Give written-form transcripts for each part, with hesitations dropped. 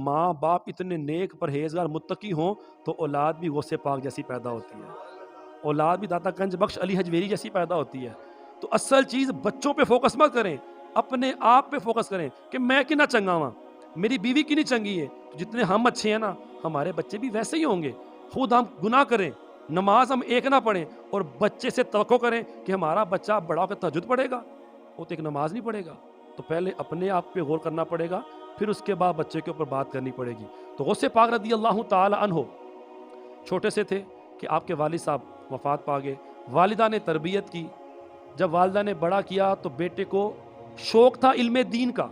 ماں باپ اتنے نیک پرہیزگار متقی ہوں تو اولاد بھی غوث پاک جیسی پیدا ہوتی ہے، اولاد بھی داتا گنج بخش علی حجویری جیسی پیدا ہوتی ہے۔ تو اصل چیز بچوں پہ فوکس مت کریں، اپنے آپ پہ فوکس کریں کہ میں کنا چنگا ہاں، میری بیوی کی نہیں چنگی ہے، جتنے ہم اچھے ہیں نا ہمارے بچے بھی ویسے ہی ہوں گے۔ خود ہم گناہ کریں، نماز ہم ایک نہ پڑھیں اور بچے سے توقع کریں کہ ہمارا بچہ بڑا ہو کے تہجد پڑھے گا، وہ تو ایک نماز نہیں پڑھے گا۔ تو پہلے اپنے آپ پہ غور کرنا پڑے گا، پھر اس کے بعد بچے کے اوپر بات کرنی پڑے گی۔ تو غوث پاک رضی اللہ تعالی عنہ چھوٹے سے تھے کہ آپ کے والد صاحب وفات پا گئے، والدہ نے تربیت کی۔ جب والدہ نے بڑا کیا تو بیٹے کو شوق تھا علم دین کا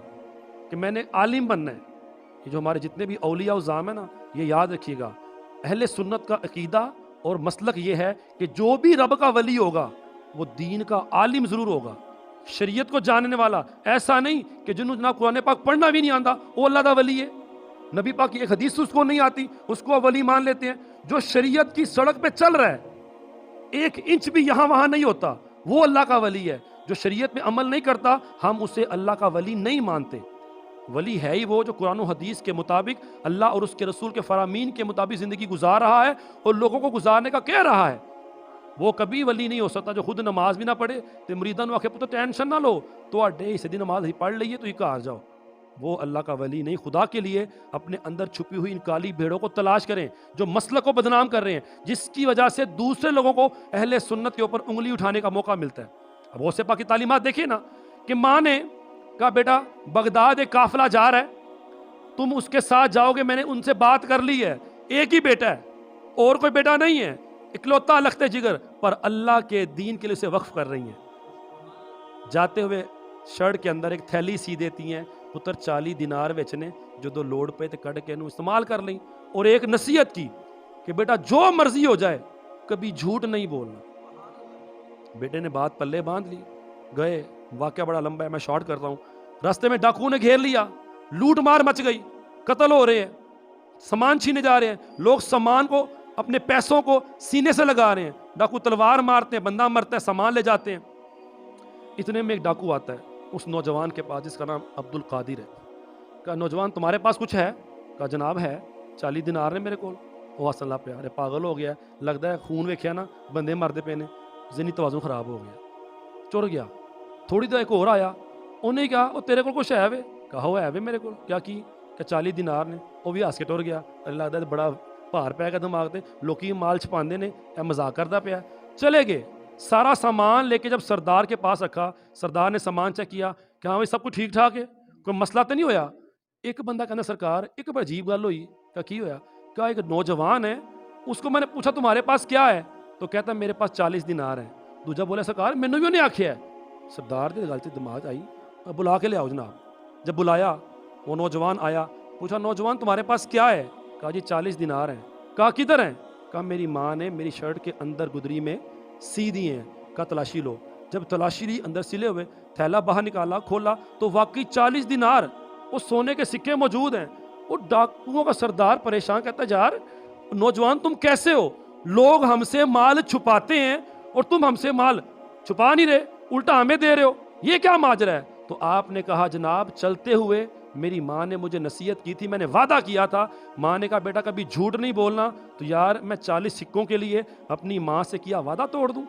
کہ میں نے عالم بننا ہے۔ یہ جو ہمارے جتنے بھی اولیاء و اعظام ہیں نا، یہ یاد رکھیے گا، اہل سنت کا عقیدہ اور مسلک یہ ہے کہ جو بھی رب کا ولی ہوگا وہ دین کا عالم ضرور ہوگا، شریعت کو جاننے والا۔ ایسا نہیں کہ جنہوں جناب قرآن پاک پڑھنا بھی نہیں آتا وہ اللہ دا ولی ہے، نبی پاک کی ایک حدیث اس کو نہیں آتی اس کو ولی مان لیتے ہیں۔ جو شریعت کی سڑک پہ چل رہا ہے، ایک انچ بھی یہاں وہاں نہیں ہوتا، وہ اللہ کا ولی ہے۔ جو شریعت میں عمل نہیں کرتا ہم اسے اللہ کا ولی نہیں مانتے۔ ولی ہے ہی وہ جو قرآن و حدیث کے مطابق اللہ اور اس کے رسول کے فرامین کے مطابق زندگی گزار رہا ہے اور لوگوں کو گزارنے کا کہہ رہا ہے۔ وہ کبھی ولی نہیں ہو سکتا جو خود نماز بھی نہ پڑھے تو مریدان واقع پتہ ٹینشن نہ لو تو اڈے اس دی نماز ہی پڑھ لئیے تو ہی کہا جاؤ، وہ اللہ کا ولی نہیں۔ خدا کے لیے اپنے اندر چھپی ہوئی ان کالی بھیڑوں کو تلاش کریں جو مسلک کو بدنام کر رہے ہیں، جس کی وجہ سے دوسرے لوگوں کو اہل سنت کے اوپر انگلی اٹھانے کا موقع ملتا ہے۔ اب غوث پاک کی تعلیمات دیکھیں نا کہ ماں نے کہا بیٹا بغداد ایک قافلہ جا رہا ہے، تم اس کے ساتھ جاؤ گے، میں نے ان سے بات کر لی ہے، ایک ہی بیٹا ہے اور کوئی بیٹا نہیں ہے، اکلوتا لخت جگر، پر اللہ کے دین کے لیے اسے وقف کر رہی ہیں۔ جاتے ہوئے شرٹ کے اندر ایک تھیلی سی دیتی ہیں، پتر 40 دینار بیچنے جو دو لوڑ پہ تے کڑ کے انہوں استعمال کر لیں، اور ایک نصیحت کی کہ بیٹا جو مرضی ہو جائے کبھی جھوٹ نہیں بولنا۔ بیٹے نے بات پلے باندھ لی، گئے۔ واقعہ بڑا لمبا ہے، میں شارٹ کرتا ہوں۔ راستے میں ڈاکو نے گھیر لیا، لوٹ مار مچ گئی، قتل ہو رہے ہیں، سامان چھینے جا رہے ہیں، لوگ سامان کو اپنے پیسوں کو سینے سے لگا رہے ہیں، ڈاکو تلوار مارتے ہیں، بندہ مرتا ہے، سامان لے جاتے ہیں۔ اتنے میں ایک ڈاکو آتا ہے اس نوجوان کے پاس جس کا نام عبد القادر ہے۔ کہا نوجوان تمہارے پاس کچھ ہے؟ کہا جناب ہے، 40 دینار نے میرے کو۔ وہ صلی اللہ پیارے پاگل ہو گیا ہے، لگتا ہے خون ویکھیا نا بندے مردے پے نے، ذہنی توازن خراب ہو گیا، چر گیا۔ تھوڑی دیر ایک اور آیا، انہیں کہا وہ تیرے کو کچھ ہے وے؟ کہا وہ ہے وے میرے کو۔ کیا کی؟ کہ 40 دینار نے۔ وہ بھی ہس کے ٹر گیا، لگتا ہے بڑا بھار پیا گیا دماغ تے، لوکی مال چھپاندے نے، اے مذاق کردا پیا۔ چلے گئے، سارا سامان لے کے جب سردار کے پاس رکھا، سردار نے سامان چیک کیا کہ ہاں بھائی سب کچھ ٹھیک ٹھاک ہے، کوئی مسئلہ تو نہیں ہویا؟ ایک بندہ کہنا سرکار ایک بڑی عجیب گل ہوئی۔ کہا کی ہویا؟ کہا ایک نوجوان ہے، اس کو میں نے پوچھا تمہارے پاس کیا ہے؟ تو کہتا ہے میرے پاس 40 دینار ہیں۔ دوجا بولا سرکار مینوں بھی نہیں آکھیا ہے۔ سردار دی گل تے دماغ آئی، بلا کے لے آؤ جناب۔ جب بلایا وہ نوجوان آیا، پوچھا نوجوان تمہارے پاس کیا ہے؟ کہا جی 40 دینار ہیں۔ کہا کدھر ہیں؟ کہا میری ماں نے میری شرٹ کے اندر گدری میں سی دی ہیں۔ کہا تلاشی لو۔ جب تلاشی لی اندر سلے ہوئے، تھیلا باہر نکالا، کھولا تو واقعی 40 دینار وہ سونے کے سکے موجود ہیں۔ وہ ڈاکوؤں کا سردار پریشان کہتا ہے یار نوجوان تم کیسے ہو؟ لوگ ہم سے مال چھپاتے ہیں اور تم ہم سے مال چھپا نہیں رہے، الٹا ہمیں دے رہے ہو، یہ کیا ماجرا ہے؟ تو آپ نے کہا جناب چلتے ہوئے میری ماں نے مجھے نصیحت کی تھی، میں نے وعدہ کیا تھا، ماں نے کہا بیٹا کبھی جھوٹ نہیں بولنا، تو یار میں 40 سکوں کے لیے اپنی ماں سے کیا وعدہ توڑ دوں؟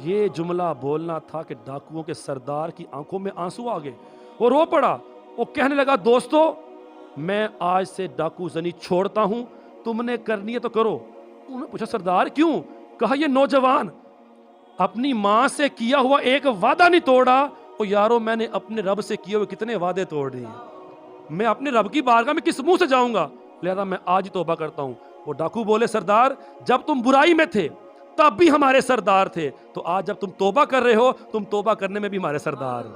یہ جملہ بولنا تھا کہ ڈاکوؤں کے سردار کی آنکھوں میں آنسو آ گئے، وہ رو پڑا، وہ کہنے لگا دوستو میں آج سے ڈاکو زنی چھوڑتا ہوں، تم نے کرنی ہے تو کرو۔ انہوں نے پوچھا سردار کیوں؟ کہا یہ نوجوان اپنی ماں سے کیا ہوا ایک وعدہ نہیں توڑا، اور یارو میں نے اپنے رب سے کیے ہوئے کتنے وعدے توڑ دیے، میں اپنے رب کی بارگاہ میں کس منہ سے جاؤں گا، لہذا میں آج ہی توبہ کرتا ہوں۔ وہ ڈاکو بولے سردار جب تم برائی میں تھے تب بھی ہمارے سردار تھے، تو آج جب تم توبہ کر رہے ہو تم توبہ کرنے میں بھی ہمارے سردار ہو۔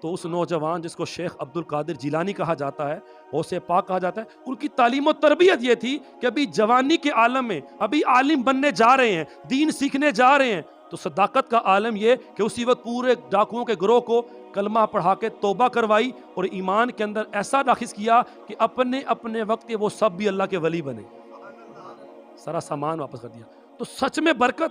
تو اس نوجوان جس کو شیخ عبد القادر جیلانی کہا جاتا ہے، غوث پاک کہا جاتا ہے، ان کی تعلیم و تربیت یہ تھی کہ ابھی جوانی کے عالم میں ابھی عالم بننے جا رہے ہیں، دین سیکھنے جا رہے ہیں، تو صداقت کا عالم یہ کہ اسی وقت پورے ڈاکوؤں کے گروہ کو کلمہ پڑھا کے توبہ کروائی اور ایمان کے اندر ایسا ناخذ کیا کہ اپنے اپنے وقت کے وہ سب بھی اللہ کے ولی بنے، سارا سامان واپس کر دیا۔ تو سچ میں برکت